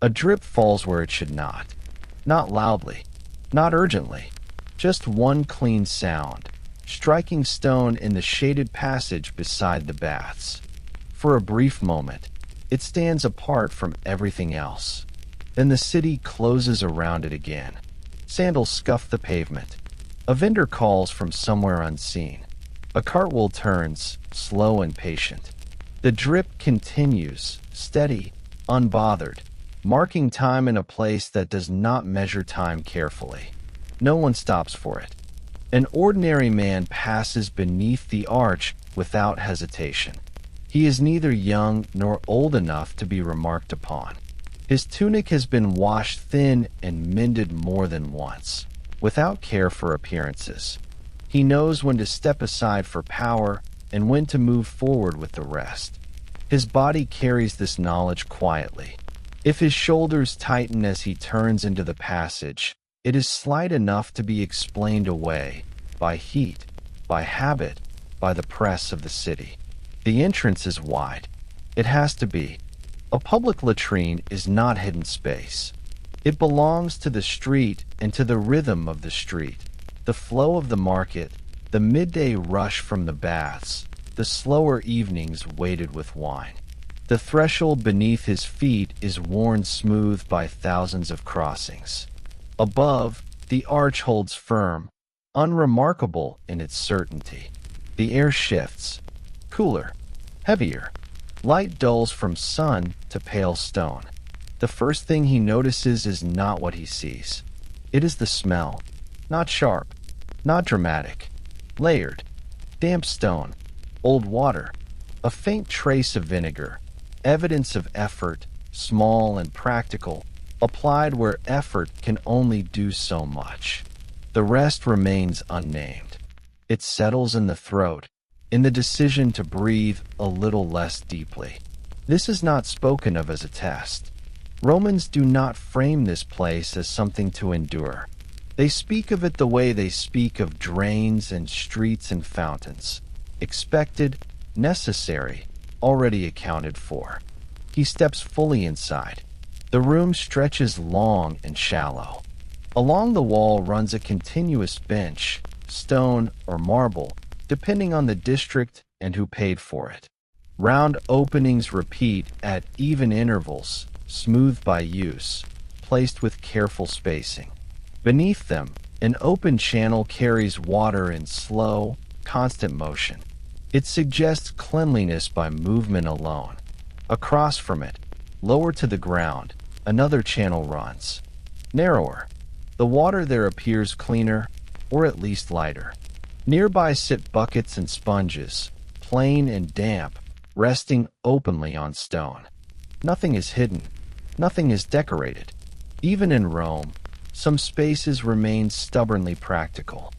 A drip falls where it should not. Not loudly, not urgently, just one clean sound, striking stone in the shaded passage beside the baths. For a brief moment, it stands apart from everything else. Then the city closes around it again. Sandals scuff the pavement. A vendor calls from somewhere unseen. A cartwheel turns, slow and patient. The drip continues, steady, unbothered, marking time in a place that does not measure time carefully. No one stops for it. An ordinary man passes beneath the arch without hesitation. He is neither young nor old enough to be remarked upon. His tunic has been washed thin and mended more than once, without care for appearances. He knows when to step aside for power and when to move forward with the rest. His body carries this knowledge quietly. If his shoulders tighten as he turns into the passage, it is slight enough to be explained away by heat, by habit, by the press of the city. The entrance is wide. It has to be. A public latrine is not hidden space. It belongs to the street and to the rhythm of the street, the flow of the market, the midday rush from the baths, the slower evenings weighted with wine. The threshold beneath his feet is worn smooth by thousands of crossings. Above, the arch holds firm, unremarkable in its certainty. The air shifts, cooler, heavier. Light dulls from sun to pale stone. The first thing he notices is not what he sees. It is the smell. Not sharp, not dramatic. Layered. Damp stone. Old water. A faint trace of vinegar. Evidence of effort, small and practical, applied where effort can only do so much. The rest remains unnamed. It settles in the throat, in the decision to breathe a little less deeply. This is not spoken of as a test. Romans do not frame this place as something to endure. They speak of it the way they speak of drains and streets and fountains. Expected, necessary, already accounted for. He steps fully inside. The room stretches long and shallow. Along the wall runs a continuous bench, stone or marble, depending on the district and who paid for it. Round openings repeat at even intervals, smoothed by use, placed with careful spacing. Beneath them, an open channel carries water in slow, constant motion. It suggests cleanliness by movement alone. Across from it, lower to the ground, another channel runs. Narrower. The water there appears cleaner, or at least lighter. Nearby sit buckets and sponges, plain and damp, resting openly on stone. Nothing is hidden. Nothing is decorated. Even in Rome, some spaces remain stubbornly practical.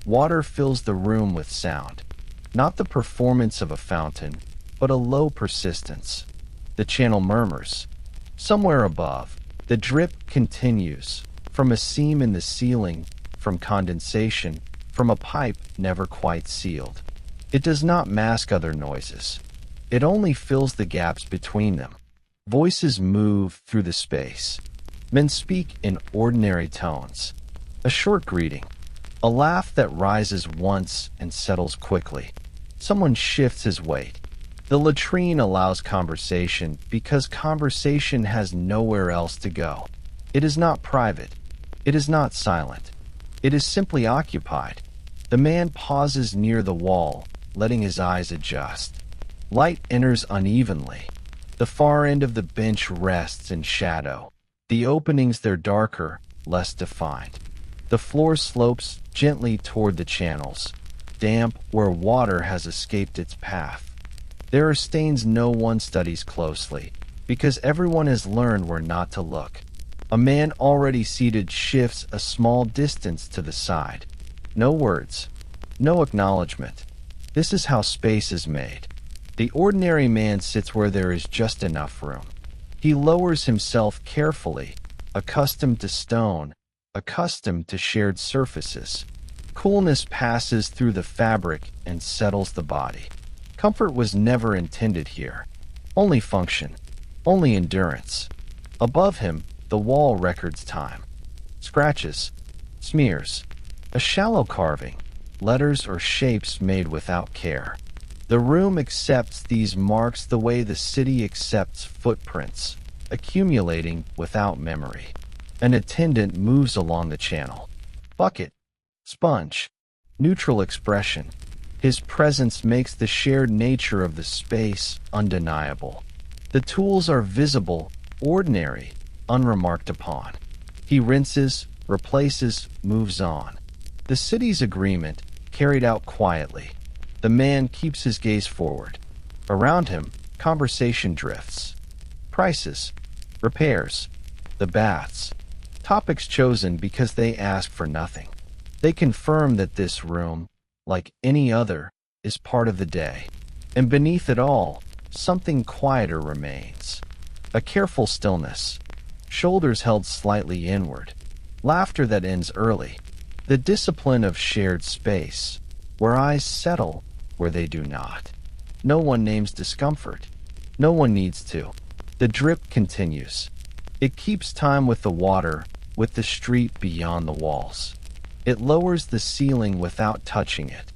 Water fills the room with sound. Not the performance of a fountain, but a low persistence. The channel murmurs. Somewhere above, the drip continues, from a seam in the ceiling, from condensation, from a pipe never quite sealed. It does not mask other noises. It only fills the gaps between them. Voices move through the space. Men speak in ordinary tones. A short greeting. A laugh that rises once and settles quickly. Someone shifts his weight. The latrine allows conversation because conversation has nowhere else to go. It is not private. It is not silent. It is simply occupied. The man pauses near the wall, letting his eyes adjust. Light enters unevenly. The far end of the bench rests in shadow. The openings there darker, less defined. The floor slopes gently toward the channels, damp where water has escaped its path. There are stains no one studies closely, because everyone has learned where not to look. A man already seated shifts a small distance to the side. No words. No acknowledgement. This is how space is made. The ordinary man sits where there is just enough room. He lowers himself carefully, accustomed to stone, accustomed to shared surfaces. Coolness passes through the fabric and settles the body. Comfort was never intended here. Only function. Only endurance. Above him, the wall records time. Scratches, smears, a shallow carving, letters or shapes made without care. The room accepts these marks the way the city accepts footprints, accumulating without memory. An attendant moves along the channel. Bucket, sponge, neutral expression. His presence makes the shared nature of the space undeniable. The tools are visible, ordinary, unremarked upon. He rinses, replaces, moves on. The city's agreement, carried out quietly. The man keeps his gaze forward. Around him, conversation drifts. Prices, repairs, the baths. Topics chosen because they ask for nothing. They confirm that this room, like any other, is part of the day. And beneath it all, something quieter remains. A careful stillness. Shoulders held slightly inward. Laughter that ends early. The discipline of shared space, where eyes settle where they do not. No one names discomfort. No one needs to. The drip continues. It keeps time with the water, with the street beyond the walls. It lowers the ceiling without touching it.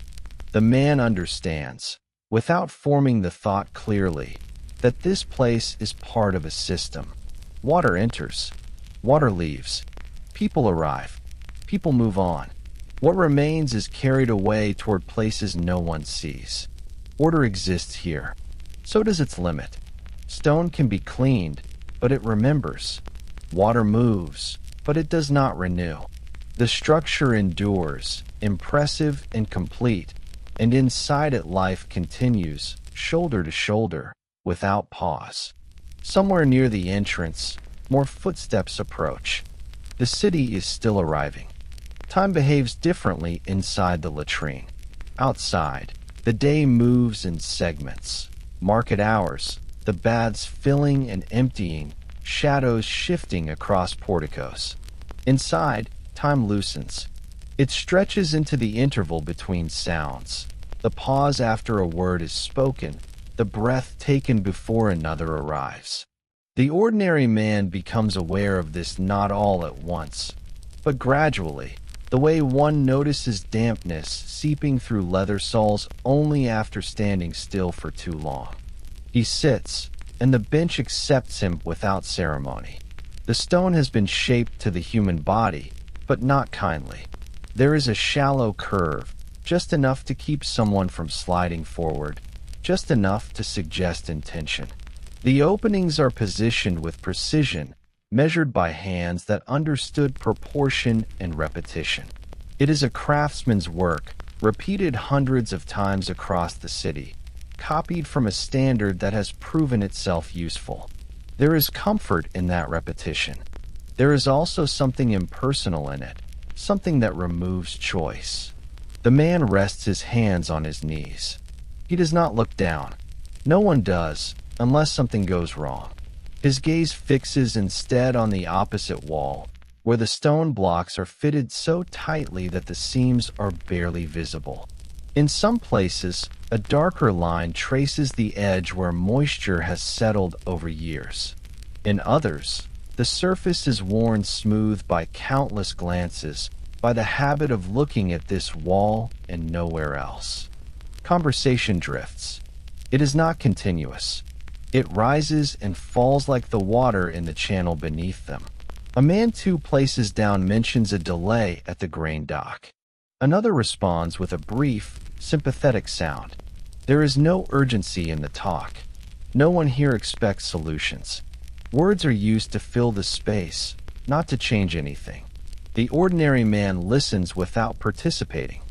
The man understands, without forming the thought clearly, that this place is part of a system. Water enters. Water leaves. People arrive. People move on. What remains is carried away toward places no one sees. Order exists here. So does its limit. Stone can be cleaned, but it remembers. Water moves, but it does not renew. The structure endures, impressive and complete, and inside it life continues, shoulder to shoulder, without pause. Somewhere near the entrance, more footsteps approach. The city is still arriving. Time behaves differently inside the latrine. Outside, the day moves in segments. Market hours, the baths filling and emptying, shadows shifting across porticos. Inside, time loosens. It stretches into the interval between sounds. The pause after a word is spoken, the breath taken before another arrives. The ordinary man becomes aware of this not all at once, but gradually, the way one notices dampness seeping through leather soles only after standing still for too long. He sits, and the bench accepts him without ceremony. The stone has been shaped to the human body, but not kindly. There is a shallow curve, just enough to keep someone from sliding forward, just enough to suggest intention. The openings are positioned with precision, measured by hands that understood proportion and repetition. It is a craftsman's work, repeated hundreds of times across the city, copied from a standard that has proven itself useful. There is comfort in that repetition. There is also something impersonal in it, something that removes choice. The man rests his hands on his knees. He does not look down. No one does, unless something goes wrong. His gaze fixes instead on the opposite wall, where the stone blocks are fitted so tightly that the seams are barely visible. In some places, a darker line traces the edge where moisture has settled over years. In others, the surface is worn smooth by countless glances, by the habit of looking at this wall and nowhere else. Conversation drifts. It is not continuous. It rises and falls like the water in the channel beneath them. A man 2 places down mentions a delay at the grain dock. Another responds with a brief, sympathetic sound. There is no urgency in the talk. No one here expects solutions. Words are used to fill the space, not to change anything. The ordinary man listens without participating.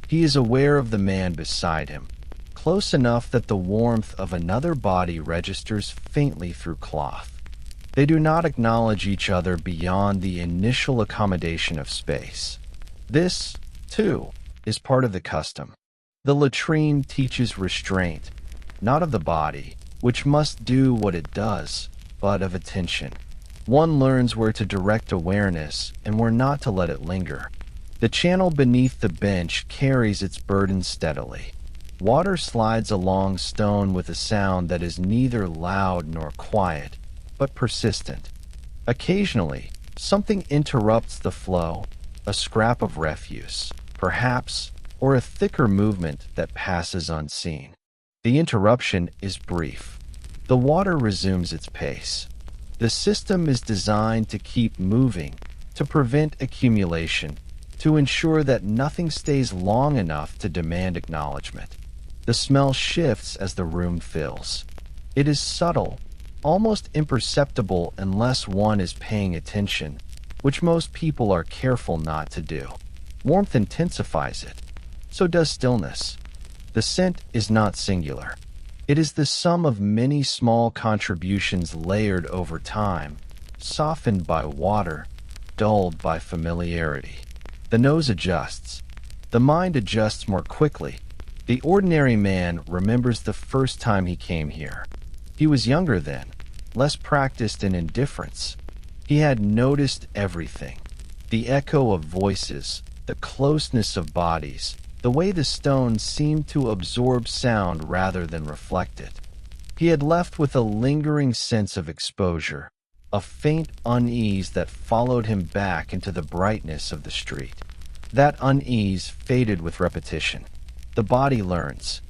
He is aware of the man beside him, close enough that the warmth of another body registers faintly through cloth. They do not acknowledge each other beyond the initial accommodation of space. This, too, is part of the custom. The latrine teaches restraint, not of the body, which must do what it does, but of attention. One learns where to direct awareness and where not to let it linger. The channel beneath the bench carries its burden steadily. Water slides along stone with a sound that is neither loud nor quiet, but persistent. Occasionally, something interrupts the flow, a scrap of refuse, perhaps, or a thicker movement that passes unseen. The interruption is brief. The water resumes its pace. The system is designed to keep moving, to prevent accumulation, to ensure that nothing stays long enough to demand acknowledgement. The smell shifts as the room fills. It is subtle, almost imperceptible unless one is paying attention, which most people are careful not to do. Warmth intensifies it. So does stillness. The scent is not singular. It is the sum of many small contributions layered over time, softened by water, dulled by familiarity. The nose adjusts. The mind adjusts more quickly. The ordinary man remembers the first time he came here. He was younger then, less practiced in indifference. He had noticed everything. The echo of voices, the closeness of bodies, the way the stone seemed to absorb sound rather than reflect it. He had left with a lingering sense of exposure, a faint unease that followed him back into the brightness of the street. That unease faded with repetition. The body learns.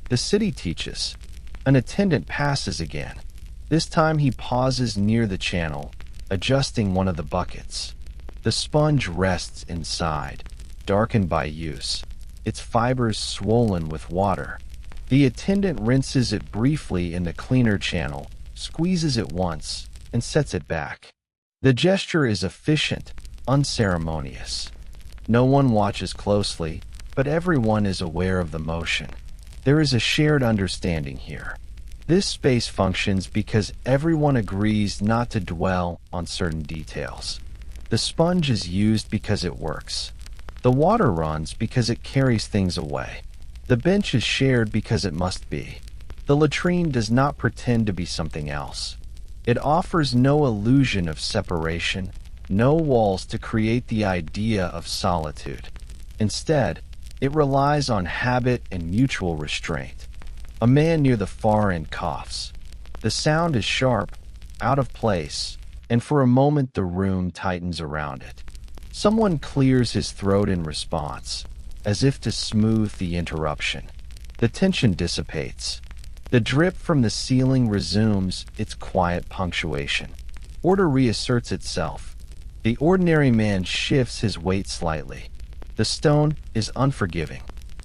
The city teaches. An attendant passes again. This time he pauses near the channel, adjusting one of the buckets. The sponge rests inside, darkened by use, its fibers swollen with water. The attendant rinses it briefly in the cleaner channel, squeezes it once, and sets it back. The gesture is efficient, unceremonious. No one watches closely, but everyone is aware of the motion. There is a shared understanding here. This space functions because everyone agrees not to dwell on certain details. The sponge is used because it works. The water runs because it carries things away. The bench is shared because it must be. The latrine does not pretend to be something else. It offers no illusion of separation, no walls to create the idea of solitude. Instead, it relies on habit and mutual restraint. A man near the far end coughs. The sound is sharp, out of place, and for a moment the room tightens around it. Someone clears his throat in response, as if to smooth the interruption. The tension dissipates. The drip from the ceiling resumes its quiet punctuation. Order reasserts itself. The ordinary man shifts his weight slightly. The stone is unforgiving.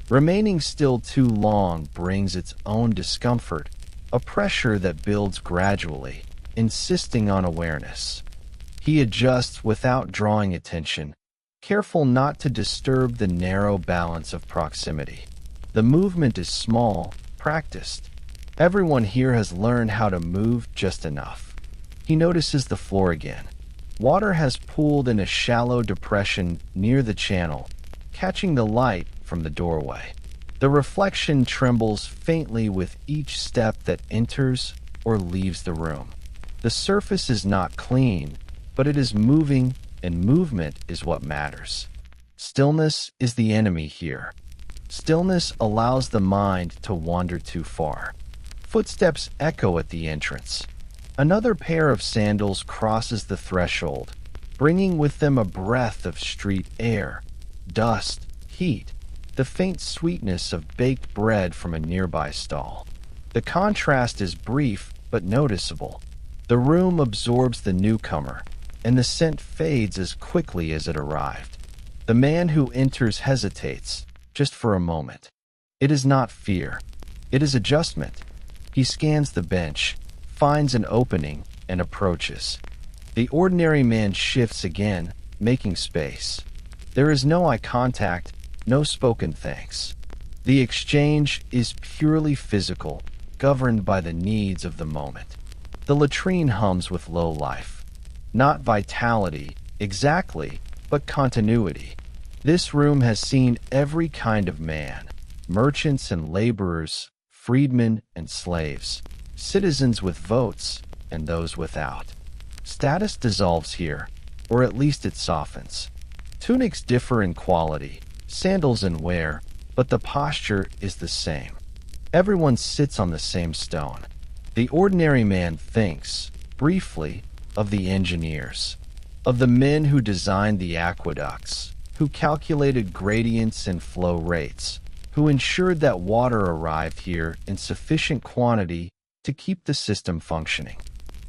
Remaining still too long brings its own discomfort, a pressure that builds gradually, insisting on awareness. He adjusts without drawing attention, careful not to disturb the narrow balance of proximity. The movement is small, practiced. Everyone here has learned how to move just enough. He notices the floor again. Water has pooled in a shallow depression near the channel, catching the light from the doorway. The reflection trembles faintly with each step that enters or leaves the room. The surface is not clean, but it is moving, and movement is what matters. Stillness is the enemy here. Stillness allows the mind to wander too far. Footsteps echo at the entrance. Another pair of sandals crosses the threshold, bringing with them a breath of street air, dust, heat, the faint sweetness of baked bread from a nearby stall. The contrast is brief but noticeable. The room absorbs the newcomer, and the scent fades as quickly as it arrived. The man who enters hesitates, just for a moment. It is not fear. It is adjustment. He scans the bench, finds an opening, and approaches. The ordinary man shifts again, making space. There is no eye contact, no spoken thanks. The exchange is purely physical, governed by the needs of the moment. The latrine hums with low life. Not vitality, exactly, but continuity. This room has seen every kind of man, merchants and laborers, freedmen and slaves, citizens with votes and those without. Status dissolves here, or at least it softens. Tunics differ in quality, sandals in wear, but the posture is the same. Everyone sits on the same stone. The ordinary man thinks, briefly, of the engineers, of the men who designed the aqueducts, who calculated gradients and flow rates, who ensured that water arrived here in sufficient quantity to keep the system functioning.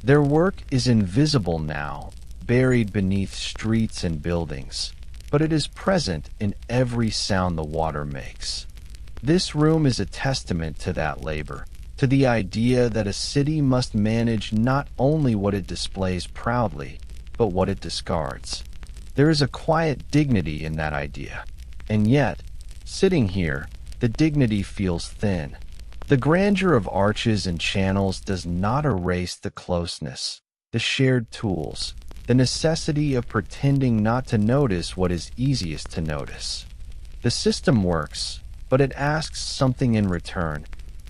Their work is invisible now, buried beneath streets and buildings, but it is present in every sound the water makes. This room is a testament to that labor, to the idea that a city must manage not only what it displays proudly, but what it discards. There is a quiet dignity in that idea, and yet, sitting here, the dignity feels thin. The grandeur of arches and channels does not erase the closeness, the shared tools, the necessity of pretending not to notice what is easiest to notice. The system works, but it asks something in return: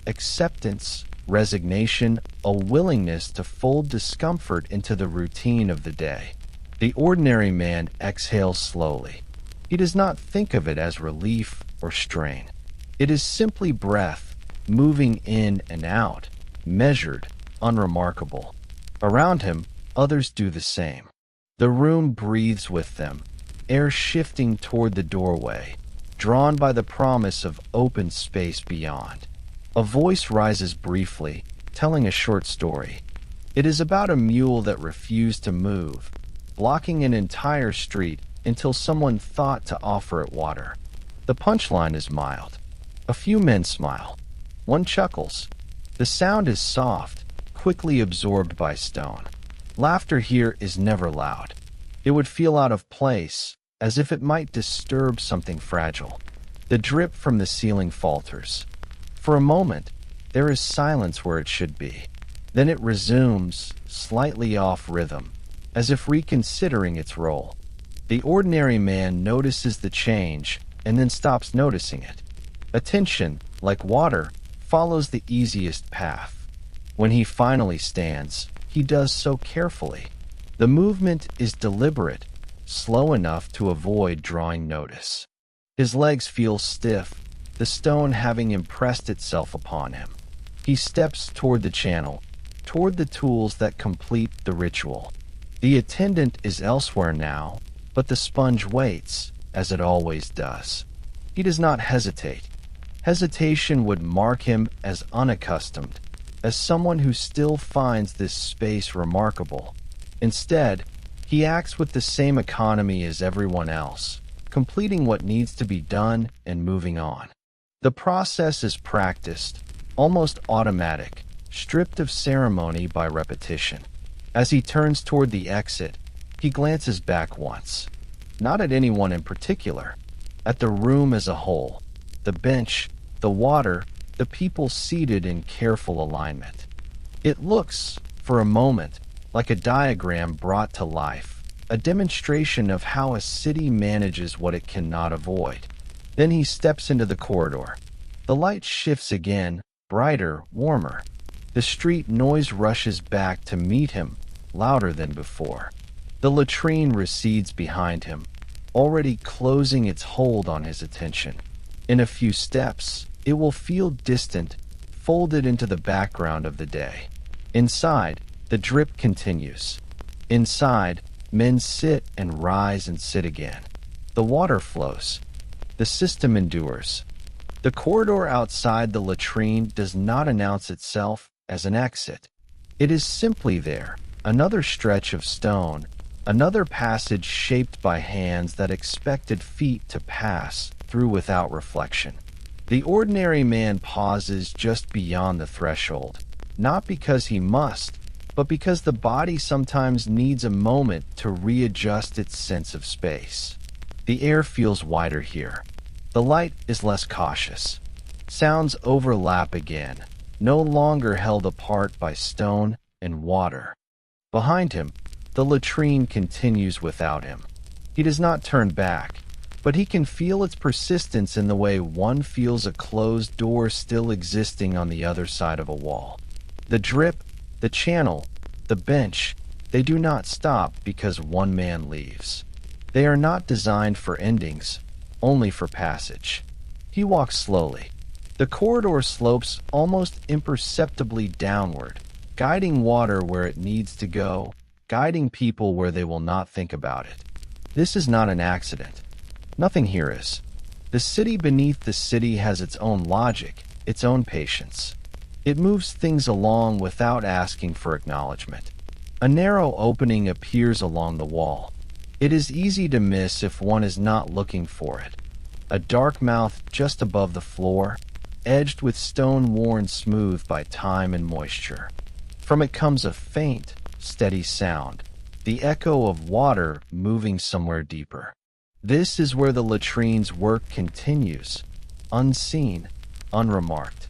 acceptance, resignation, a willingness to fold discomfort into the routine of the day. The ordinary man exhales slowly. He does not think of it as relief or strain. It is simply breath, moving in and out, measured, unremarkable. Around him, others do the same. The room breathes with them, air shifting toward the doorway, drawn by the promise of open space beyond. A voice rises briefly, telling a short story. It is about a mule that refused to move, blocking an entire street until someone thought to offer it water. The punchline is mild. A few men smile. One chuckles. The sound is soft, quickly absorbed by stone. Laughter here is never loud. It would feel out of place, as if it might disturb something fragile. The drip from the ceiling falters. For a moment, there is silence where it should be. Then it resumes, slightly off rhythm, as if reconsidering its role. The ordinary man notices the change and then stops noticing it. Attention, like water, follows the easiest path. When he finally stands, he does so carefully. The movement is deliberate, slow enough to avoid drawing notice. His legs feel stiff, the stone having impressed itself upon him. He steps toward the channel, toward the tools that complete the ritual. The attendant is elsewhere now, but the sponge waits, as it always does. He does not hesitate. Hesitation would mark him as unaccustomed, as someone who still finds this space remarkable. Instead, he acts with the same economy as everyone else, completing what needs to be done and moving on. The process is practiced, almost automatic, stripped of ceremony by repetition. As he turns toward the exit, he glances back once, not at anyone in particular, at the room as a whole, the bench, the water, the people seated in careful alignment. It looks, for a moment, like a diagram brought to life, a demonstration of how a city manages what it cannot avoid. Then he steps into the corridor. The light shifts again, brighter, warmer. The street noise rushes back to meet him, louder than before. The latrine recedes behind him, already closing its hold on his attention. In a few steps, it will feel distant, folded into the background of the day. Inside, the drip continues. Inside, men sit and rise and sit again. The water flows. The system endures. The corridor outside the latrine does not announce itself as an exit. It is simply there, another stretch of stone, another passage shaped by hands that expected feet to pass through without reflection. The ordinary man pauses just beyond the threshold, not because he must, but because the body sometimes needs a moment to readjust its sense of space. The air feels wider here. The light is less cautious. Sounds overlap again, no longer held apart by stone and water. Behind him, the latrine continues without him. He does not turn back, but he can feel its persistence in the way one feels a closed door still existing on the other side of a wall. The drip, the channel, the bench, they do not stop because one man leaves. They are not designed for endings, only for passage. He walks slowly. The corridor slopes almost imperceptibly downward, guiding water where it needs to go, guiding people where they will not think about it. This is not an accident. Nothing here is. The city beneath the city has its own logic, its own patience. It moves things along without asking for acknowledgement. A narrow opening appears along the wall. It is easy to miss if one is not looking for it. A dark mouth just above the floor, edged with stone worn smooth by time and moisture. From it comes a faint, steady sound, the echo of water moving somewhere deeper. This is where the latrine's work continues, unseen, unremarked.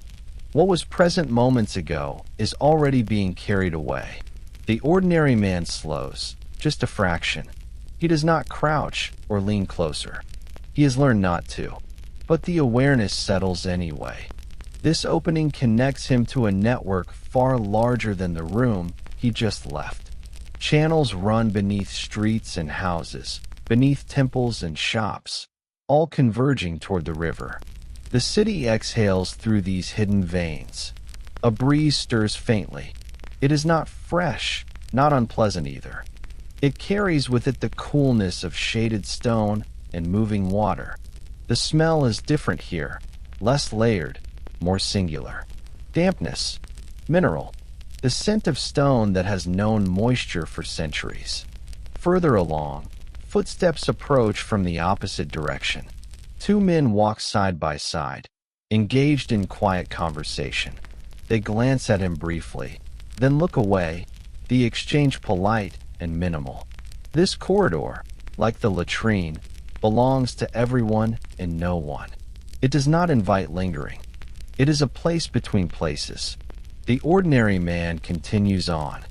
What was present moments ago is already being carried away. The ordinary man slows, just a fraction. He does not crouch or lean closer. He has learned not to. But the awareness settles anyway. This opening connects him to a network far larger than the room he just left. Channels run beneath streets and houses, beneath temples and shops, all converging toward the river. The city exhales through these hidden veins. A breeze stirs faintly. It is not fresh, not unpleasant either. It carries with it the coolness of shaded stone and moving water. The smell is different here, less layered, more singular. Dampness, mineral, the scent of stone that has known moisture for centuries. Further along, footsteps approach from the opposite direction. Two men walk side by side, engaged in quiet conversation. They glance at him briefly, then look away, the exchange polite and minimal. This corridor, like the latrine, belongs to everyone and no one. It does not invite lingering. It is a place between places. The ordinary man continues on.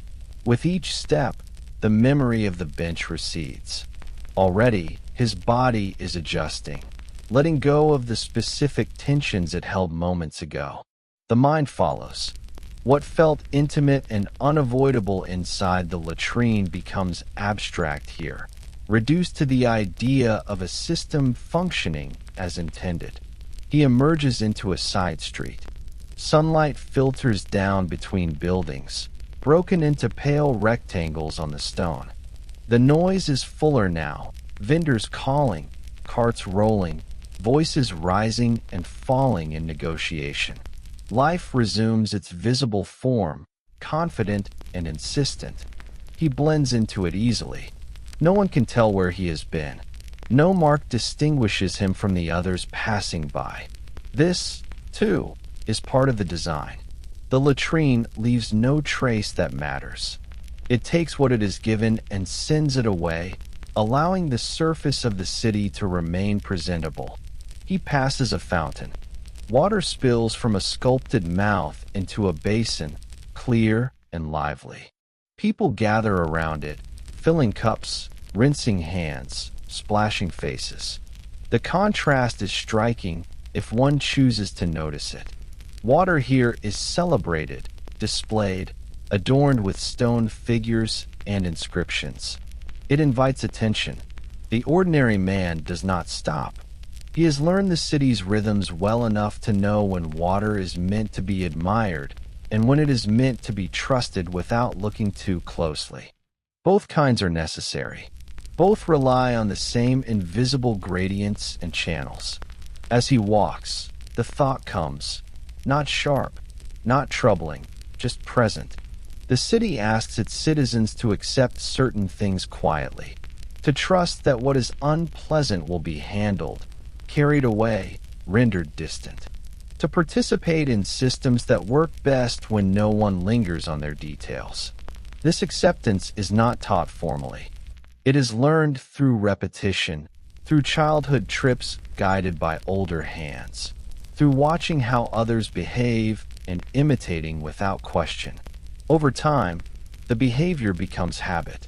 With each step, the memory of the bench recedes. Already, his body is adjusting, letting go of the specific tensions it held moments ago. The mind follows. What felt intimate and unavoidable inside the latrine becomes abstract here, reduced to the idea of a system functioning as intended. He emerges into a side street. Sunlight filters down between buildings, broken into pale rectangles on the stone. The noise is fuller now, vendors calling, carts rolling, voices rising and falling in negotiation. Life resumes its visible form, confident and insistent. He blends into it easily. No one can tell where he has been. No mark distinguishes him from the others passing by. This, too, is part of the design. The latrine leaves no trace that matters. It takes what it is given and sends it away, allowing the surface of the city to remain presentable. He passes a fountain. Water spills from a sculpted mouth into a basin, clear and lively. People gather around it, filling cups, rinsing hands, splashing faces. The contrast is striking if one chooses to notice it. Water here is celebrated, displayed, adorned with stone figures and inscriptions. It invites attention. The ordinary man does not stop. He has learned the city's rhythms well enough to know when water is meant to be admired and when it is meant to be trusted without looking too closely. Both kinds are necessary. Both rely on the same invisible gradients and channels. As he walks, the thought comes, not sharp, not troubling, just present. The city asks its citizens to accept certain things quietly, to trust that what is unpleasant will be handled, carried away, rendered distant, to participate in systems that work best when no one lingers on their details. This acceptance is not taught formally. It is learned through repetition, through childhood trips guided by older hands, through watching how others behave and imitating without question. Over time, the behavior becomes habit.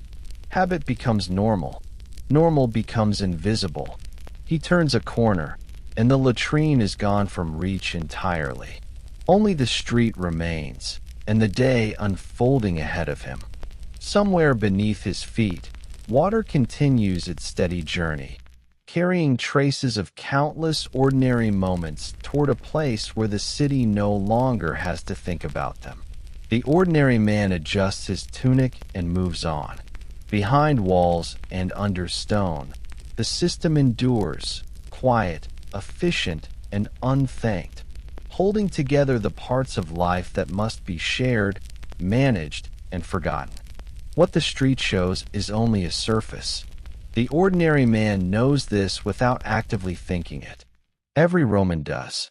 Habit becomes normal. Normal becomes invisible. He turns a corner, and the latrine is gone from reach entirely. Only the street remains, and the day unfolding ahead of him. Somewhere beneath his feet, water continues its steady journey, carrying traces of countless ordinary moments toward a place where the city no longer has to think about them. The ordinary man adjusts his tunic and moves on. Behind walls and under stone, the system endures, quiet, efficient, and unthanked, holding together the parts of life that must be shared, managed, and forgotten. What the street shows is only a surface. The ordinary man knows this without actively thinking it. Every Roman does.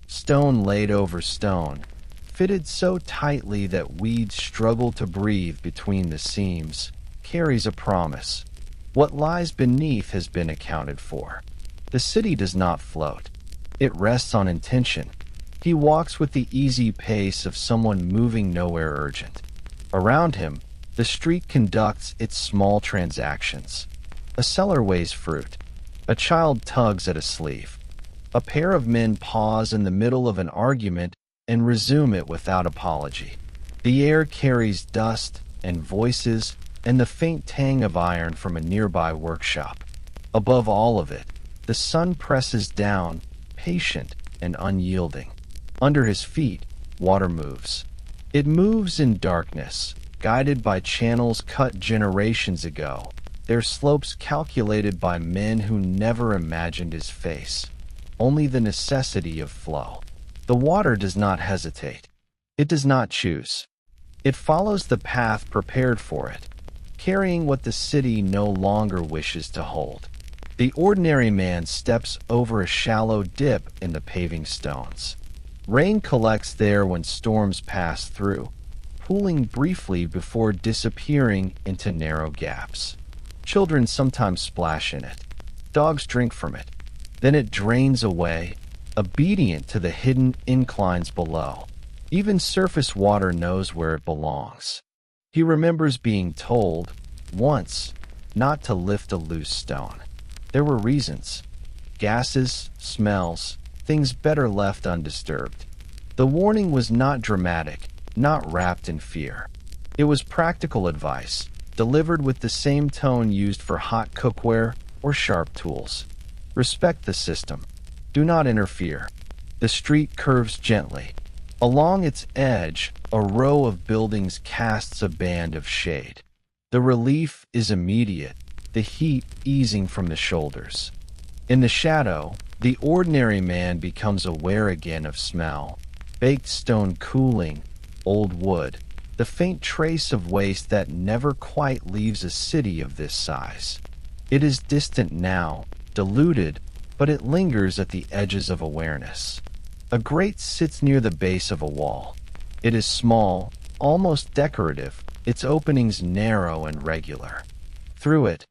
Stone laid over stone, fitted so tightly that weeds struggle to breathe between the seams, carries a promise. What lies beneath has been accounted for. The city does not float. It rests on intention. He walks with the easy pace of someone moving nowhere urgent. Around him, the street conducts its small transactions. A seller weighs fruit. A child tugs at a sleeve. A pair of men pause in the middle of an argument and resume it without apology. The air carries dust and voices and the faint tang of iron from a nearby workshop. Above all of it, the sun presses down, patient and unyielding. Under his feet, water moves. It moves in darkness, guided by channels cut generations ago, their slopes calculated by men who never imagined his face. Only the necessity of flow. The water does not hesitate. It does not choose. It follows the path prepared for it, carrying what the city no longer wishes to hold. The ordinary man steps over a shallow dip in the paving stones. Rain collects there when storms pass through, pooling briefly before disappearing into narrow gaps. Children sometimes splash in it. Dogs drink from it. Then it drains away, obedient to the hidden inclines below. Even surface water knows where it belongs. He remembers being told, once, not to lift a loose stone. There were reasons. Gases, smells, things better left undisturbed. The warning was not dramatic, not wrapped in fear. It was practical advice, delivered with the same tone used for hot cookware or sharp tools. Respect the system. Do not interfere. The street curves gently. Along its edge, a row of buildings casts a band of shade. The relief is immediate, the heat easing from the shoulders. In the shadow, the ordinary man becomes aware again of smell. Baked stone cooling, old wood, the faint trace of waste that never quite leaves a city of this size. It is distant now, diluted, but it lingers at the edges of awareness. A grate sits near the base of a wall. It is small, almost decorative, its openings narrow and regular. Through it,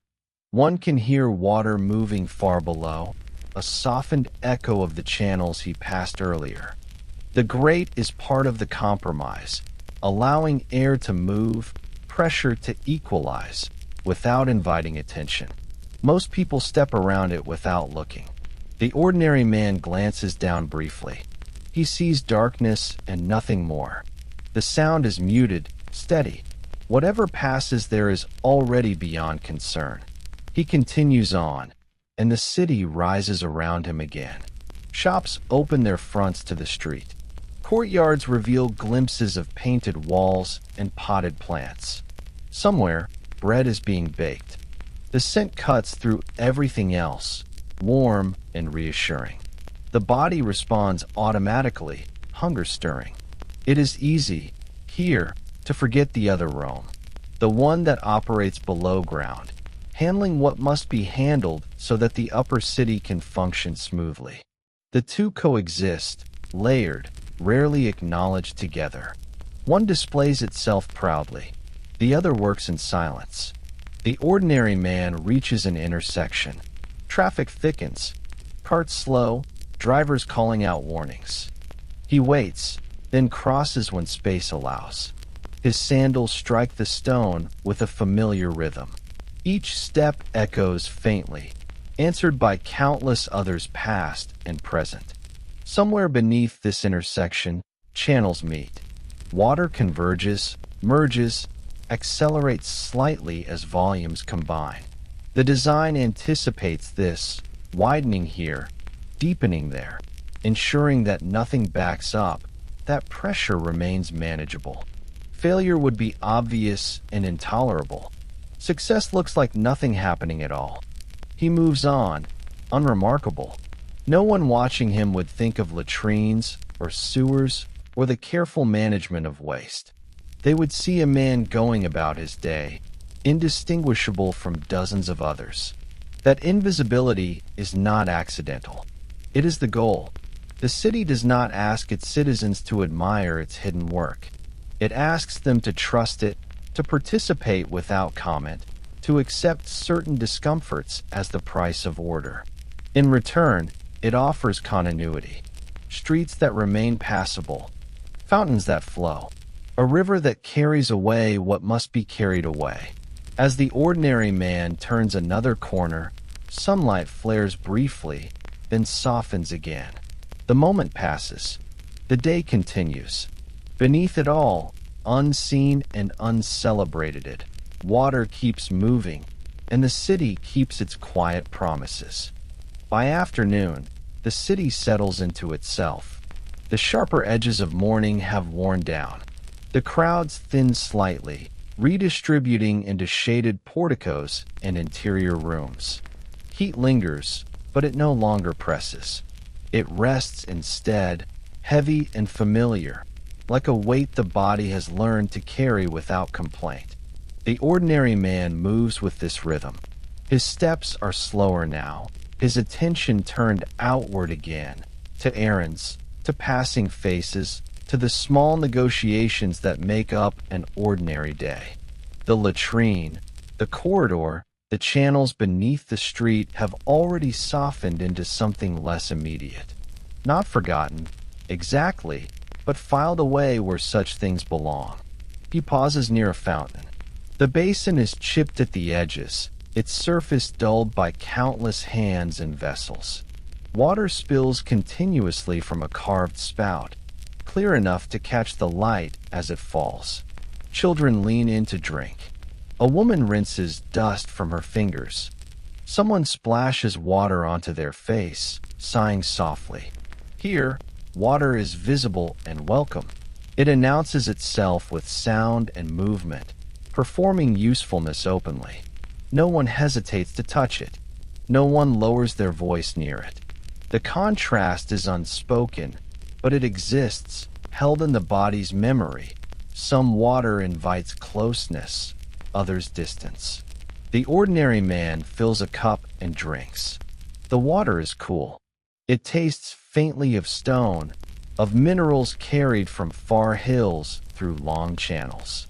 one can hear water moving far below, a softened echo of the channels he passed earlier. The grate is part of the compromise, allowing air to move, pressure to equalize, without inviting attention. Most people step around it without looking. The ordinary man glances down briefly. He sees darkness and nothing more. The sound is muted, steady. Whatever passes there is already beyond concern. He continues on, and the city rises around him again. Shops open their fronts to the street. Courtyards reveal glimpses of painted walls and potted plants. Somewhere, bread is being baked. The scent cuts through everything else, warm and reassuring. The body responds automatically, hunger-stirring. It is easy, here, to forget the other Rome, the one that operates below ground, handling what must be handled so that the upper city can function smoothly. The two coexist, layered, rarely acknowledged together. One displays itself proudly. The other works in silence. The ordinary man reaches an intersection. Traffic thickens. Carts slow, drivers calling out warnings. He waits, then crosses when space allows. His sandals strike the stone with a familiar rhythm. Each step echoes faintly, answered by countless others past and present. Somewhere beneath this intersection, channels meet. Water converges, merges, accelerates slightly as volumes combine. The design anticipates this, widening here, deepening there, ensuring that nothing backs up, that pressure remains manageable. Failure would be obvious and intolerable. Success looks like nothing happening at all. He moves on, unremarkable. No one watching him would think of latrines or sewers or the careful management of waste. They would see a man going about his day, indistinguishable from dozens of others. That invisibility is not accidental. It is the goal. The city does not ask its citizens to admire its hidden work. It asks them to trust it, to participate without comment, to accept certain discomforts as the price of order. In return, it offers continuity, streets that remain passable, fountains that flow, a river that carries away what must be carried away. As the ordinary man turns another corner, sunlight flares briefly, then softens again. The moment passes. The day continues. Beneath it all, unseen and uncelebrated, water keeps moving, and the city keeps its quiet promises. By afternoon, the city settles into itself. The sharper edges of morning have worn down. The crowds thin slightly, redistributing into shaded porticos and interior rooms. Heat lingers, but it no longer presses. It rests instead, heavy and familiar, like a weight the body has learned to carry without complaint. The ordinary man moves with this rhythm. His steps are slower now, his attention turned outward again, to errands, to passing faces, to the small negotiations that make up an ordinary day. The latrine, the corridor, the channels beneath the street have already softened into something less immediate. Not forgotten, exactly, but filed away where such things belong. He pauses near a fountain. The basin is chipped at the edges, its surface dulled by countless hands and vessels. Water spills continuously from a carved spout, clear enough to catch the light as it falls. Children lean in to drink. A woman rinses dust from her fingers. Someone splashes water onto their face, sighing softly. Here, water is visible and welcome. It announces itself with sound and movement, performing usefulness openly. No one hesitates to touch it. No one lowers their voice near it. The contrast is unspoken, but it exists, held in the body's memory. Some water invites closeness, others distance. The ordinary man fills a cup and drinks. The water is cool. It tastes faintly of stone, of minerals carried from far hills through long channels.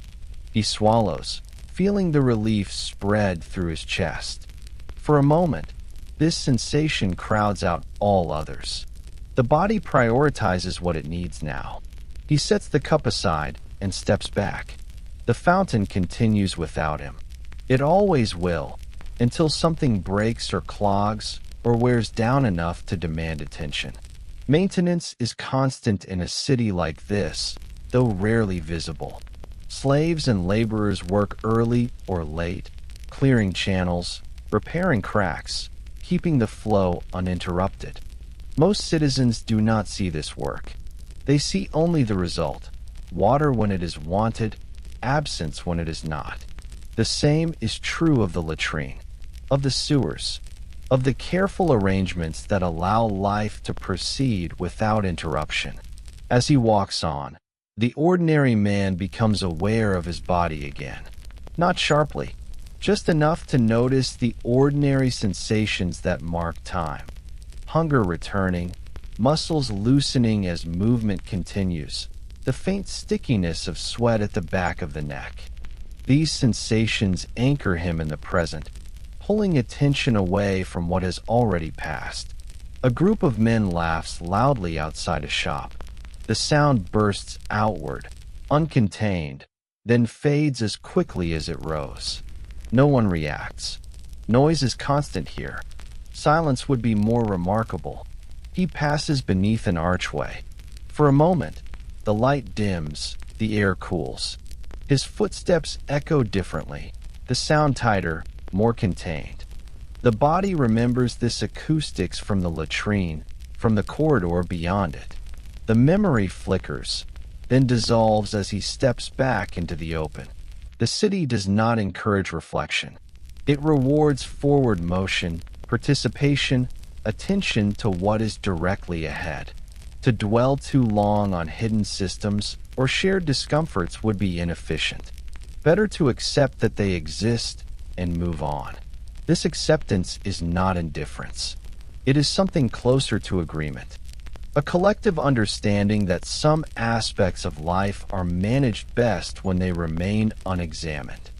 He swallows, feeling the relief spread through his chest. For a moment, this sensation crowds out all others. The body prioritizes what it needs now. He sets the cup aside and steps back. The fountain continues without him. It always will, until something breaks or clogs or wears down enough to demand attention. Maintenance is constant in a city like this, though rarely visible. Slaves and laborers work early or late, clearing channels, repairing cracks, keeping the flow uninterrupted. Most citizens do not see this work. They see only the result: water when it is wanted, absence when it is not. The same is true of the latrine, of the sewers, of the careful arrangements that allow life to proceed without interruption. As he walks on, the ordinary man becomes aware of his body again. Not sharply, just enough to notice the ordinary sensations that mark time. Hunger returning, muscles loosening as movement continues, the faint stickiness of sweat at the back of the neck. These sensations anchor him in the present, pulling attention away from what has already passed. A group of men laughs loudly outside a shop. The sound bursts outward, uncontained, then fades as quickly as it rose. No one reacts. Noise is constant here. Silence would be more remarkable. He passes beneath an archway. For a moment, the light dims, the air cools. His footsteps echo differently, the sound tighter, more contained. The body remembers this acoustics from the latrine, from the corridor beyond it. The memory flickers, then dissolves as he steps back into the open. The city does not encourage reflection. It rewards forward motion, participation, attention to what is directly ahead. To dwell too long on hidden systems or shared discomforts would be inefficient. Better to accept that they exist and move on. This acceptance is not indifference. It is something closer to agreement. A collective understanding that some aspects of life are managed best when they remain unexamined.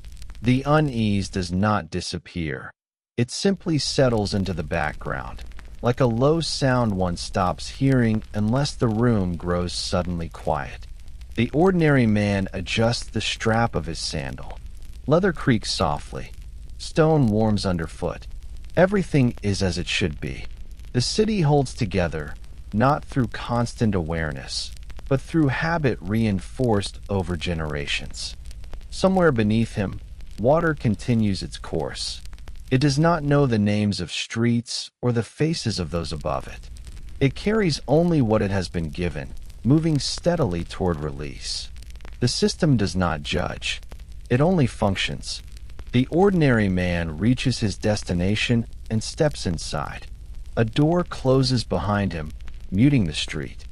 The unease does not disappear. It simply settles into the background, like a low sound one stops hearing unless the room grows suddenly quiet. The ordinary man adjusts the strap of his sandal. Leather creaks softly. Stone warms underfoot. Everything is as it should be. The city holds together, not through constant awareness, but through habit reinforced over generations. Somewhere beneath him, water continues its course. It does not know the names of streets or the faces of those above it. It carries only what it has been given, moving steadily toward release. The system does not judge. It only functions. The ordinary man reaches his destination and steps inside. A door closes behind him, muting the street.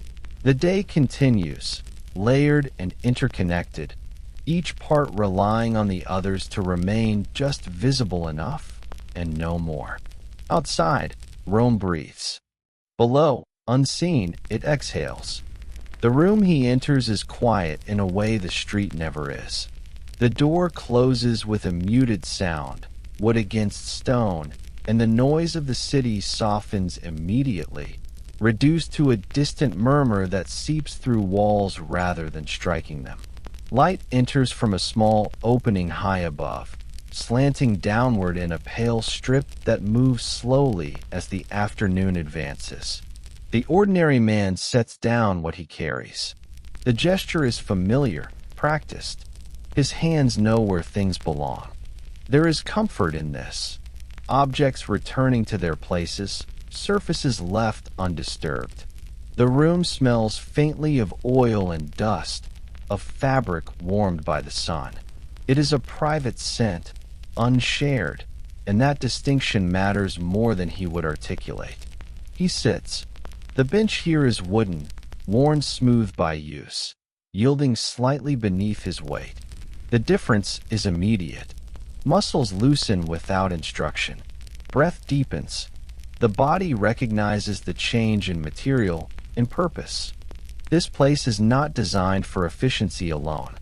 The day continues, layered and interconnected, each part relying on the others to remain just visible enough and no more. Outside, Rome breathes. Below, unseen, it exhales. The room he enters is quiet in a way the street never is. The door closes with a muted sound, wood against stone, and the noise of the city softens immediately, reduced to a distant murmur that seeps through walls rather than striking them. Light enters from a small opening high above, slanting downward in a pale strip that moves slowly as the afternoon advances. The ordinary man sets down what he carries. The gesture is familiar, practiced. His hands know where things belong. There is comfort in this. Objects returning to their places, surfaces left undisturbed. The room smells faintly of oil and dust, of fabric warmed by the sun. It is a private scent, unshared, and that distinction matters more than he would articulate. He sits. The bench here is wooden, worn smooth by use, yielding slightly beneath his weight. The difference is immediate. Muscles loosen without instruction. Breath deepens. The body recognizes the change in material and purpose. This place is not designed for efficiency alone.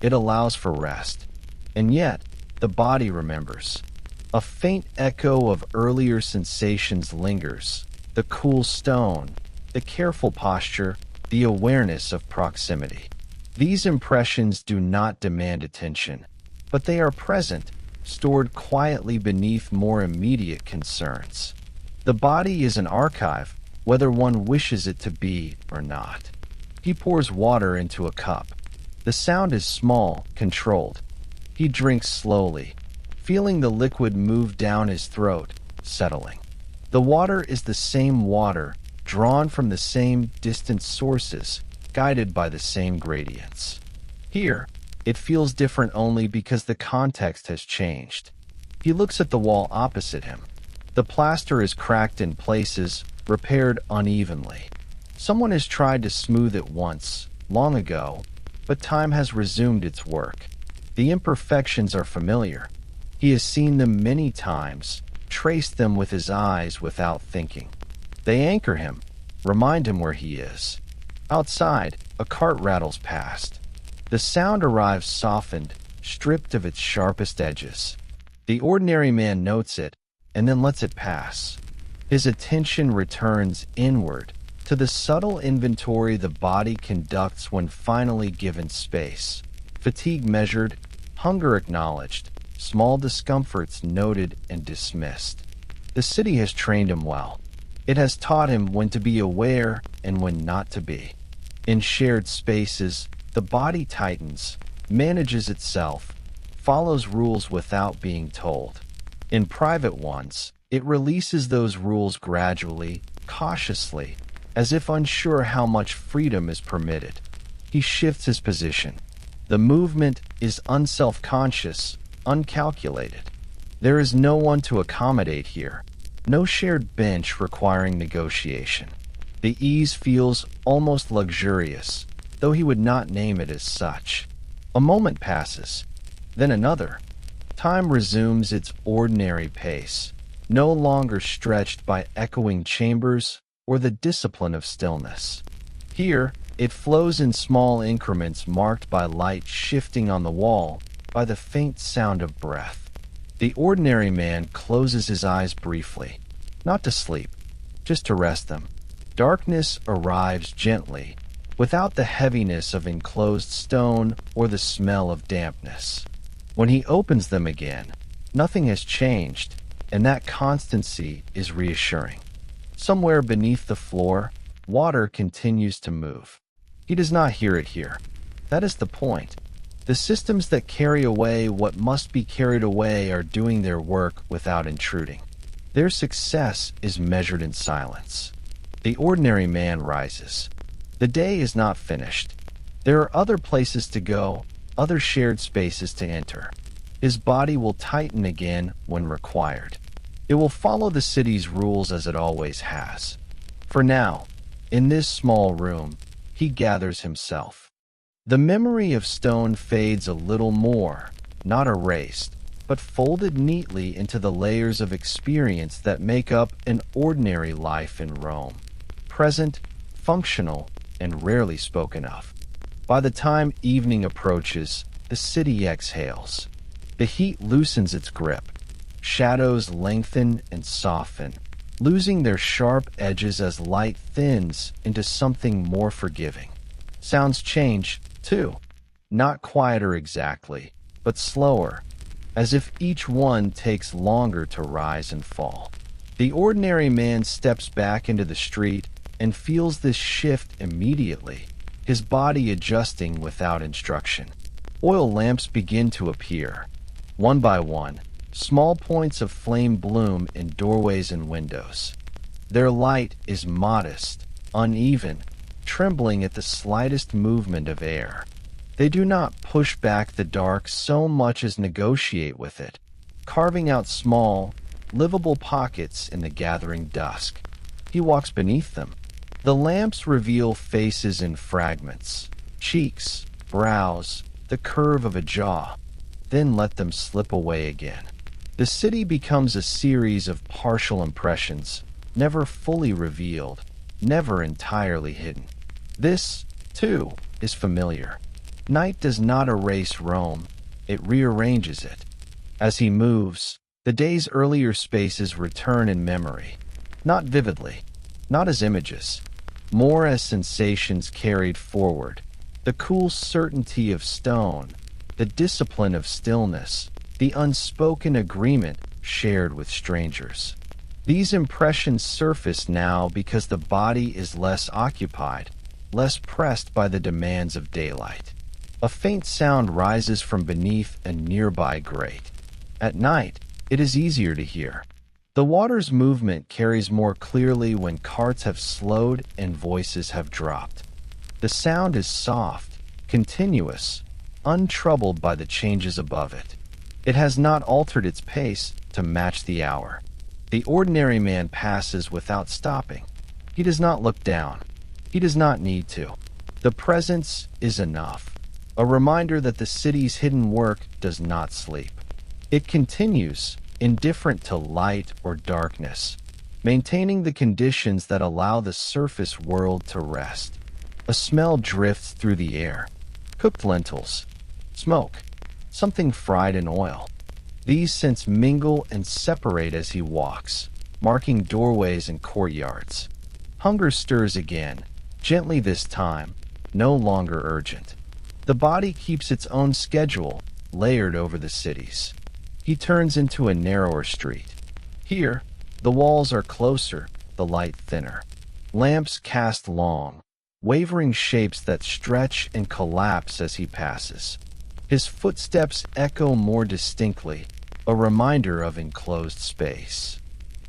It allows for rest. And yet, the body remembers. A faint echo of earlier sensations lingers. The cool stone, the careful posture, the awareness of proximity. These impressions do not demand attention, but they are present, stored quietly beneath more immediate concerns. The body is an archive, whether one wishes it to be or not. He pours water into a cup. The sound is small, controlled. He drinks slowly, feeling the liquid move down his throat, settling. The water is the same water, drawn from the same distant sources, guided by the same gradients. Here, it feels different only because the context has changed. He looks at the wall opposite him. The plaster is cracked in places, repaired unevenly. Someone has tried to smooth it once, long ago, but time has resumed its work. The imperfections are familiar. He has seen them many times, traced them with his eyes without thinking. They anchor him, remind him where he is. Outside, a cart rattles past. The sound arrives softened, stripped of its sharpest edges. The ordinary man notes it, and then lets it pass. His attention returns inward, to the subtle inventory the body conducts when finally given space. Fatigue measured, hunger acknowledged, small discomforts noted and dismissed. The city has trained him well. It has taught him when to be aware and when not to be. In shared spaces, the body tightens, manages itself, follows rules without being told. In private ones, it releases those rules gradually, cautiously, as if unsure how much freedom is permitted. He shifts his position. The movement is unself-conscious, uncalculated. There is no one to accommodate here, no shared bench requiring negotiation. The ease feels almost luxurious, though he would not name it as such. A moment passes, then another. Time resumes its ordinary pace, no longer stretched by echoing chambers or the discipline of stillness. Here, it flows in small increments marked by light shifting on the wall, by the faint sound of breath. The ordinary man closes his eyes briefly, not to sleep, just to rest them. Darkness arrives gently, without the heaviness of enclosed stone or the smell of dampness. When he opens them again, nothing has changed, and that constancy is reassuring. Somewhere beneath the floor, water continues to move. He does not hear it here. That is the point. The systems that carry away what must be carried away are doing their work without intruding. Their success is measured in silence. The ordinary man rises. The day is not finished. There are other places to go, other shared spaces to enter. His body will tighten again when required. It will follow the city's rules as it always has. For now, in this small room, he gathers himself. The memory of stone fades a little more, not erased, but folded neatly into the layers of experience that make up an ordinary life in Rome. Present, functional, and rarely spoken of. By the time evening approaches, the city exhales. The heat loosens its grip. Shadows lengthen and soften, losing their sharp edges as light thins into something more forgiving. Sounds change, too. Not quieter exactly, but slower, as if each one takes longer to rise and fall. The ordinary man steps back into the street and feels this shift immediately, his body adjusting without instruction. Oil lamps begin to appear. One by one, small points of flame bloom in doorways and windows. Their light is modest, uneven, trembling at the slightest movement of air. They do not push back the dark so much as negotiate with it, carving out small, livable pockets in the gathering dusk. He walks beneath them. The lamps reveal faces in fragments, cheeks, brows, the curve of a jaw, then let them slip away again. The city becomes a series of partial impressions, never fully revealed, never entirely hidden. This, too, is familiar. Night does not erase Rome, it rearranges it. As he moves, the day's earlier spaces return in memory, not vividly, not as images, more as sensations carried forward. The cool certainty of stone, the discipline of stillness, the unspoken agreement shared with strangers. These impressions surface now because the body is less occupied, less pressed by the demands of daylight. A faint sound rises from beneath a nearby grate. At night, it is easier to hear. The water's movement carries more clearly when carts have slowed and voices have dropped. The sound is soft, continuous, untroubled by the changes above it. It has not altered its pace to match the hour. The ordinary man passes without stopping. He does not look down. He does not need to. The presence is enough, a reminder that the city's hidden work does not sleep. It continues, indifferent to light or darkness, maintaining the conditions that allow the surface world to rest. A smell drifts through the air. Cooked lentils, smoke, something fried in oil. These scents mingle and separate as he walks, marking doorways and courtyards. Hunger stirs again, gently this time, no longer urgent. The body keeps its own schedule, layered over the city's. He turns into a narrower street. Here, the walls are closer, the light thinner. Lamps cast long, wavering shapes that stretch and collapse as he passes. His footsteps echo more distinctly, a reminder of enclosed space.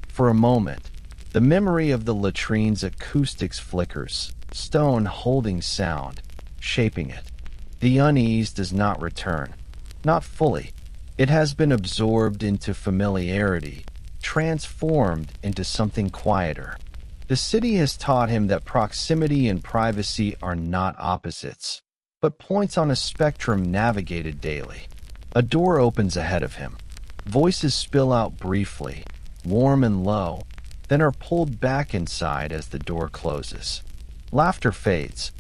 For a moment, the memory of the latrine's acoustics flickers, stone holding sound, shaping it. The unease does not return. Not fully. It has been absorbed into familiarity, transformed into something quieter. The city has taught him that proximity and privacy are not opposites, but points on a spectrum navigated daily. A door opens ahead of him. Voices spill out briefly, warm and low, then are pulled back inside as the door closes. Laughter fades.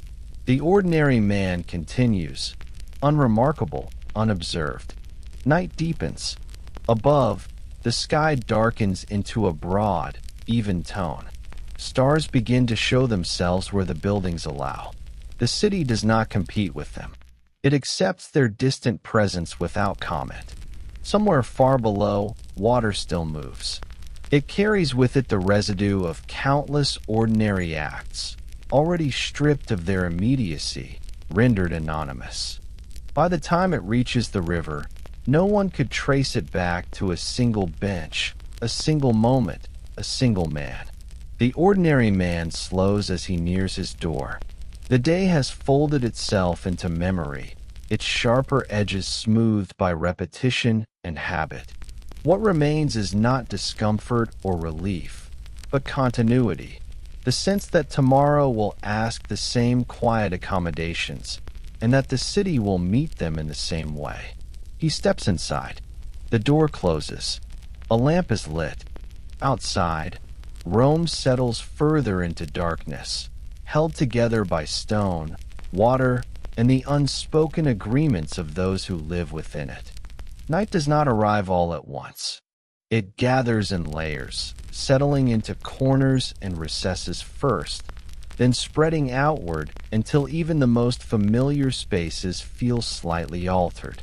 The ordinary man continues, unremarkable, unobserved. Night deepens. Above, the sky darkens into a broad, even tone. Stars begin to show themselves where the buildings allow. The city does not compete with them. It accepts their distant presence without comment. Somewhere far below, water still moves. It carries with it the residue of countless ordinary acts, already stripped of their immediacy, rendered anonymous. By the time it reaches the river, no one could trace it back to a single bench, a single moment, a single man. The ordinary man slows as he nears his door. The day has folded itself into memory, its sharper edges smoothed by repetition and habit. What remains is not discomfort or relief, but continuity, the sense that tomorrow will ask the same quiet accommodations, and that the city will meet them in the same way. He steps inside. The door closes. A lamp is lit. Outside, Rome settles further into darkness, held together by stone, water, and the unspoken agreements of those who live within it. Night does not arrive all at once. It gathers in layers, settling into corners and recesses first, then spreading outward until even the most familiar spaces feel slightly altered.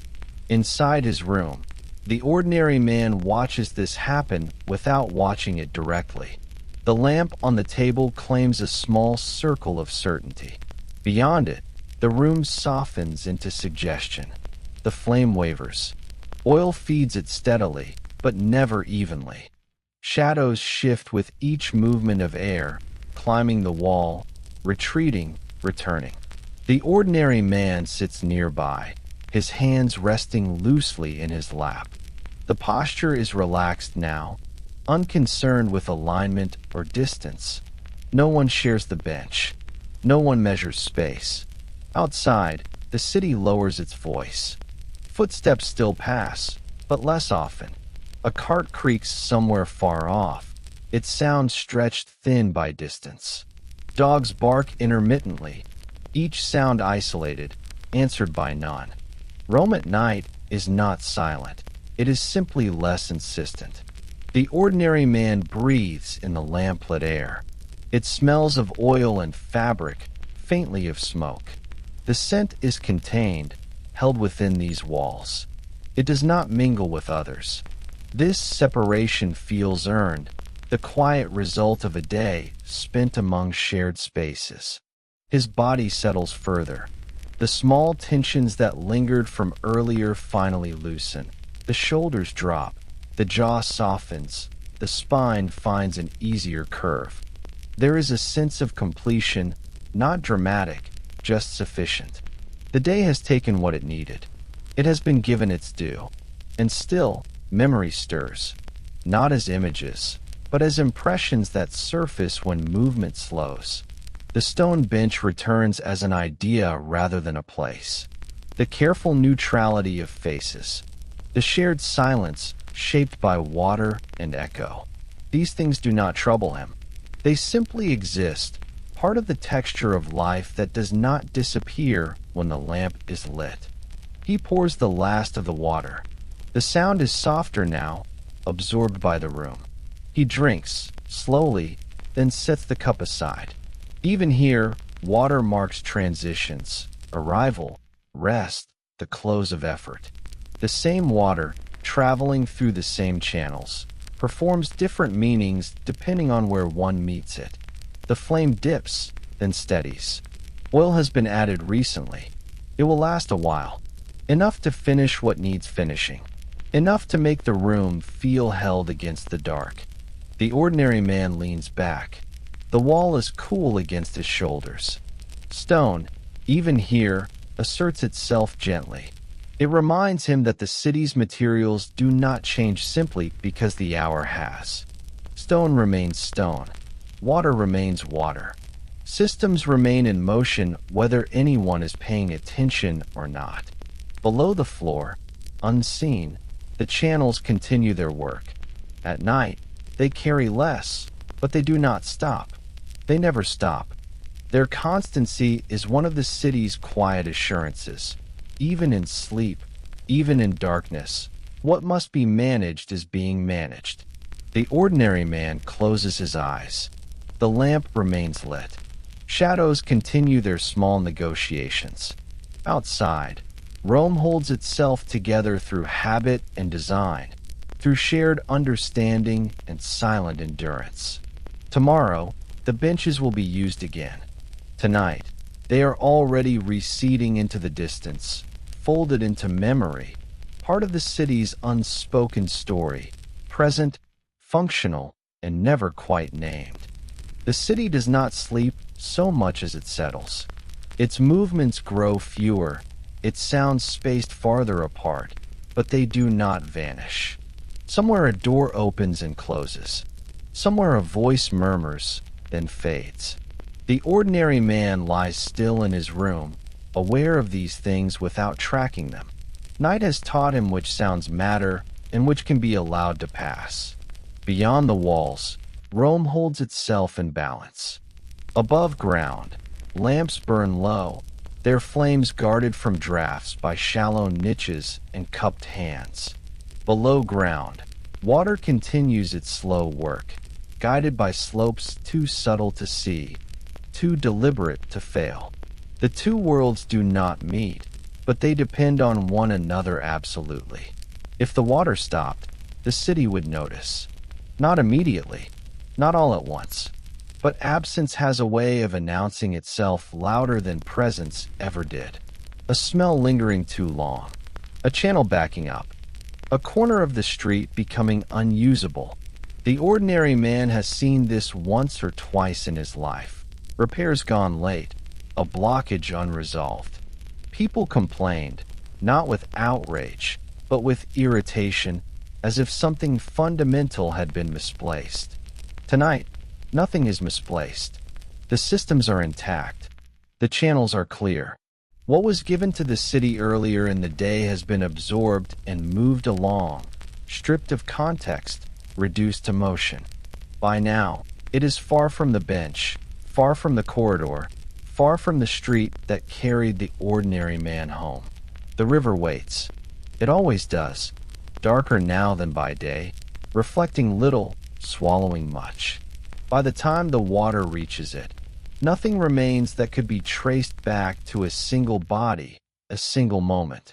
Inside his room, the ordinary man watches this happen without watching it directly. The lamp on the table claims a small circle of certainty. Beyond it, the room softens into suggestion. The flame wavers. Oil feeds it steadily, but never evenly. Shadows shift with each movement of air, climbing the wall, retreating, returning. The ordinary man sits nearby, his hands resting loosely in his lap. The posture is relaxed now, unconcerned with alignment or distance. No one shares the bench. No one measures space. Outside, the city lowers its voice. Footsteps still pass, but less often. A cart creaks somewhere far off, its sound stretched thin by distance. Dogs bark intermittently, each sound isolated, answered by none. Rome at night is not silent. It is simply less insistent. The ordinary man breathes in the lamplit air. It smells of oil and fabric, faintly of smoke. The scent is contained, held within these walls. It does not mingle with others. This separation feels earned, the quiet result of a day spent among shared spaces. His body settles further. The small tensions that lingered from earlier finally loosen. The shoulders drop, the jaw softens, the spine finds an easier curve. There is a sense of completion, not dramatic, just sufficient. The day has taken what it needed. It has been given its due. And still, memory stirs, not as images, but as impressions that surface when movement slows. The stone bench returns as an idea rather than a place. The careful neutrality of faces. The shared silence shaped by water and echo. These things do not trouble him. They simply exist, part of the texture of life that does not disappear when the lamp is lit. He pours the last of the water. The sound is softer now, absorbed by the room. He drinks, slowly, then sets the cup aside. Even here, water marks transitions, arrival, rest, the close of effort. The same water, traveling through the same channels, performs different meanings depending on where one meets it. The flame dips, then steadies. Oil has been added recently. It will last a while. Enough to finish what needs finishing. Enough to make the room feel held against the dark. The ordinary man leans back. The wall is cool against his shoulders. Stone, even here, asserts itself gently. It reminds him that the city's materials do not change simply because the hour has. Stone remains stone. Water remains water. Systems remain in motion whether anyone is paying attention or not. Below the floor, unseen, the channels continue their work. At night, they carry less, but they do not stop. They never stop. Their constancy is one of the city's quiet assurances. Even in sleep, even in darkness, what must be managed is being managed. The ordinary man closes his eyes. The lamp remains lit. Shadows continue their small negotiations. Outside, Rome holds itself together through habit and design, through shared understanding and silent endurance. Tomorrow, the benches will be used again. Tonight, they are already receding into the distance, folded into memory, part of the city's unspoken story, present, functional, and never quite named. The city does not sleep so much as it settles. Its movements grow fewer, its sounds spaced farther apart, but they do not vanish. Somewhere a door opens and closes. Somewhere a voice murmurs, then fades. The ordinary man lies still in his room, aware of these things without tracking them. Night has taught him which sounds matter and which can be allowed to pass. Beyond the walls, Rome holds itself in balance. Above ground, lamps burn low, their flames guarded from drafts by shallow niches and cupped hands. Below ground, water continues its slow work, guided by slopes too subtle to see, too deliberate to fail. The two worlds do not meet, but they depend on one another absolutely. If the water stopped, the city would notice. Not immediately, not all at once, but absence has a way of announcing itself louder than presence ever did. A smell lingering too long, a channel backing up, a corner of the street becoming unusable. The ordinary man has seen this once or twice in his life. Repairs gone late, a blockage unresolved. People complained, not with outrage, but with irritation, as if something fundamental had been misplaced. Tonight, nothing is misplaced. The systems are intact. The channels are clear. What was given to the city earlier in the day has been absorbed and moved along, stripped of context, reduced to motion. By now, it is far from the bench, far from the corridor, far from the street that carried the ordinary man home. The river waits. It always does, darker now than by day, reflecting little, swallowing much. By the time the water reaches it, nothing remains that could be traced back to a single body, a single moment.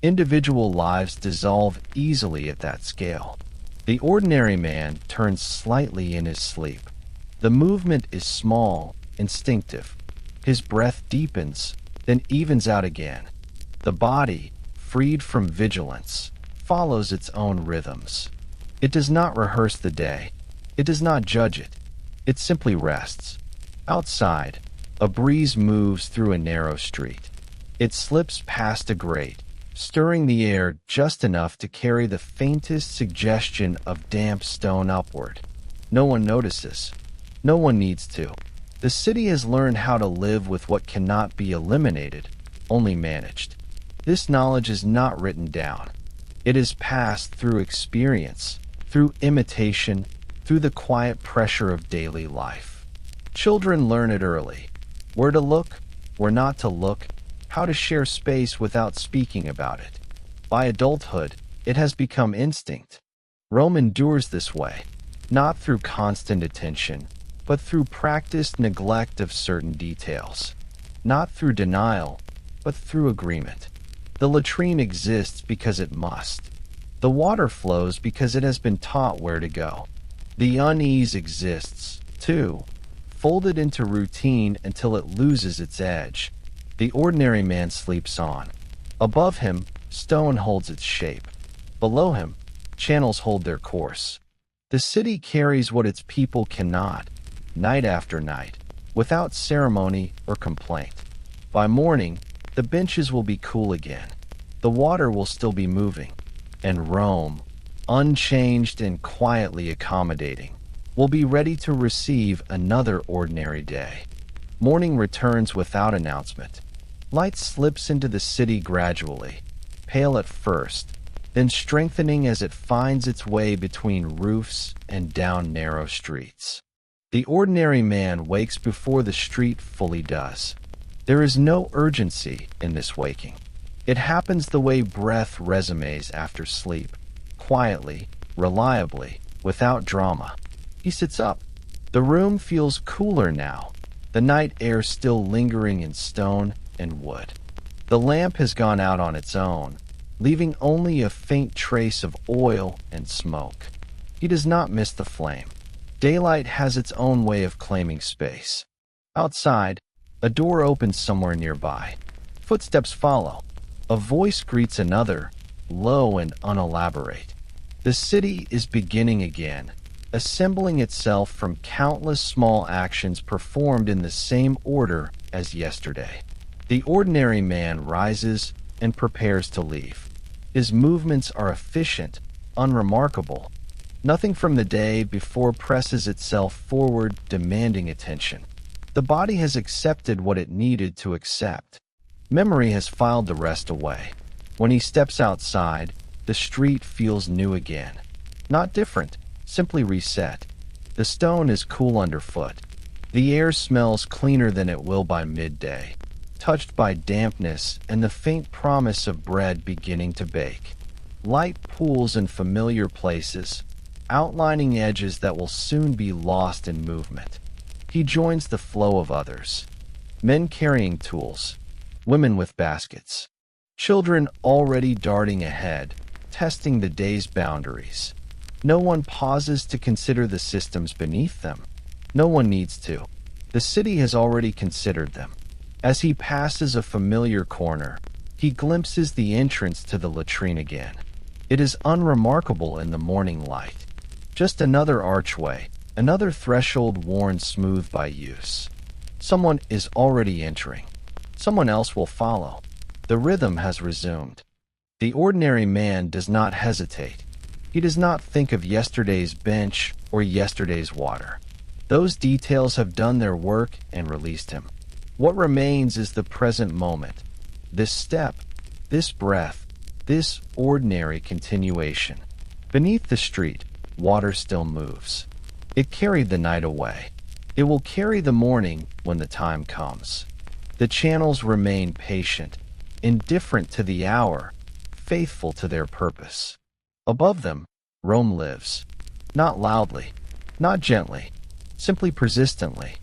Individual lives dissolve easily at that scale. The ordinary man turns slightly in his sleep. The movement is small, instinctive. His breath deepens, then evens out again. The body, freed from vigilance, follows its own rhythms. It does not rehearse the day. It does not judge it. It simply rests. Outside, a breeze moves through a narrow street. It slips past a grate, stirring the air just enough to carry the faintest suggestion of damp stone upward. No one notices. No one needs to. The city has learned how to live with what cannot be eliminated, only managed. This knowledge is not written down. It is passed through experience, through imitation, through the quiet pressure of daily life. Children learn it early. Where to look, where not to look, how to share space without speaking about it. By adulthood, it has become instinct. Rome endures this way, not through constant attention, but through practiced neglect of certain details. Not through denial, but through agreement. The latrine exists because it must. The water flows because it has been taught where to go. The unease exists, too, folded into routine until it loses its edge. The ordinary man sleeps on. Above him, stone holds its shape. Below him, channels hold their course. The city carries what its people cannot, night after night, without ceremony or complaint. By morning, The benches will be cool again. The water will still be moving. And Rome, unchanged and quietly accommodating, will be ready to receive another ordinary day. Morning returns without announcement. Light slips into the city gradually, pale at first, then strengthening as it finds its way between roofs and down narrow streets. The ordinary man wakes before the street fully does. There is no urgency in this waking. It happens the way breath resumes after sleep, quietly, reliably, without drama. He sits up. The room feels cooler now, the night air still lingering in stone and wood. The lamp has gone out on its own, leaving only a faint trace of oil and smoke. He does not miss the flame. Daylight has its own way of claiming space. Outside, a door opens somewhere nearby. Footsteps follow. A voice greets another, low and unelaborate. The city is beginning again, assembling itself from countless small actions performed in the same order as yesterday. The ordinary man rises and prepares to leave. His movements are efficient, unremarkable. Nothing from the day before presses itself forward, demanding attention. The body has accepted what it needed to accept. Memory has filed the rest away. When he steps outside, the street feels new again. Not different, simply reset. The stone is cool underfoot. The air smells cleaner than it will by midday, touched by dampness and the faint promise of bread beginning to bake. Light pools in familiar places, outlining edges that will soon be lost in movement. He joins the flow of others. Men carrying tools, women with baskets, children already darting ahead, testing the day's boundaries. No one pauses to consider the systems beneath them. No one needs to. The city has already considered them. As he passes a familiar corner, he glimpses the entrance to the latrine again. It is unremarkable in the morning light. Just another archway, another threshold worn smooth by use. Someone is already entering. Someone else will follow. The rhythm has resumed. The ordinary man does not hesitate. He does not think of yesterday's bench or yesterday's water. Those details have done their work and released him. What remains is the present moment. This step, this breath, this ordinary continuation. Beneath the street, water still moves. It carried the night away. It will carry the morning when the time comes. The channels remain patient, indifferent to the hour, faithful to their purpose. Above them, Rome lives. Not loudly, not gently, simply persistently.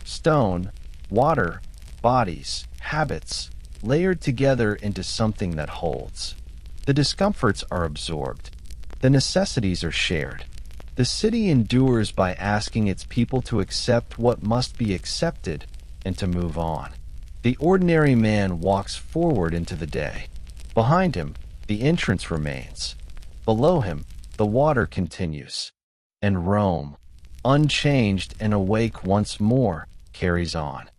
Stone, water, bodies, habits, layered together into something that holds. The discomforts are absorbed. The necessities are shared. The city endures by asking its people to accept what must be accepted and to move on. The ordinary man walks forward into the day. Behind him, the entrance remains. Below him, the water continues. And Rome, unchanged and awake once more, carries on.